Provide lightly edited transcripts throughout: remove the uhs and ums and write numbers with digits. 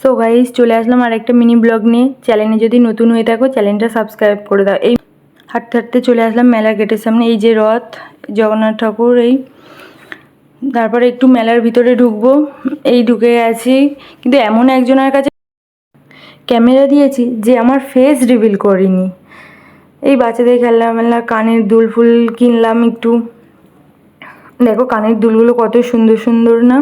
So guys, চলে আসলাম আর একটা mini blog নিয়ে। চ্যানেলে যদি নতুন হয়ে থাকো চ্যানেলটা সাবস্ক্রাইব করে দাও। এই হাঁটতে হাঁটতে চলে আসলাম মেলার গেটের সামনে। এই যে রথ, জগন্নাথ ঠাকুর। তারপরে একটু মেলার ভিতরে ঢুকবো, এই ঢুকে গেছি। কিন্তু এমন একজনের কাছে ক্যামেরা দিয়েছি যে আমার ফেস রিভিল করিনি। এই বাচ্চাদের খেলনা কানের দুল ফুল কিনলাম একটু। দেখো কানের দুলগুলো কত সুন্দর সুন্দর না।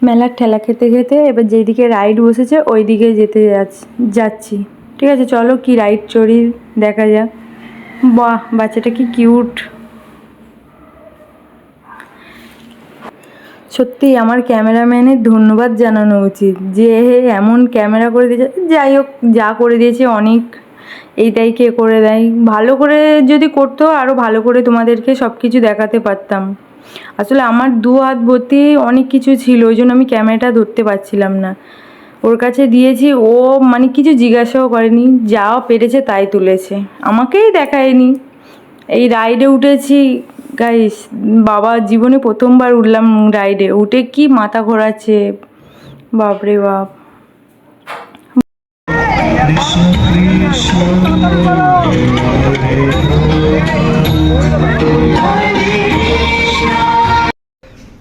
মেলার ঠেলা খেতে খেতে এবার যেদিকে রাইড বসেছে ওই দিকে যাচ্ছি। ঠিক আছে, চলো কি রাইড চড়ি দেখা যাক। বাহ, বাচ্চাটা কি কিউট। সত্যি আমার ক্যামেরাম্যানের ধন্যবাদ জানানো উচিত যে এমন ক্যামেরা করে দিয়েছে। যাই হোক, যা করে দিয়েছে অনেক, এইটাই কে করে দেয়। ভালো করে যদি করতো আরও ভালো করে তোমাদেরকে সব কিছু দেখাতে পারতাম। আসলে আমার দু হাত ভর্তি অনেক কিছু ছিল, ওই জন্য আমি ক্যামেরাটা ধরতে পারছিলাম না। ওর কাছে দিয়েছি, ও মানে কিছু জিজ্ঞাসাও করেনি, যা পেরেছে তাই তুলেছে, আমাকেই দেখায়নি। এই রাইডে উঠেছি গাইস, বাবা জীবনে প্রথমবার উঠলাম রাইডে। উঠে কি মাথা ঘোরাচ্ছে, বাপরে বাপ।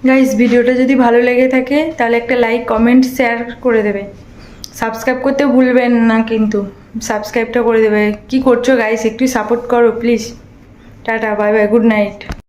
গাইস, ভিডিওটা যদি ভালো লেগে থাকে তাহলে একটা লাইক, কমেন্ট, শেয়ার করে দেবে। সাবস্ক্রাইব করতে ভুলবেন না কিন্তু, সাবস্ক্রাইবটা করে দেবে। কি করছো গাইস, একটু সাপোর্ট করো please. Tata, bye bye, good night.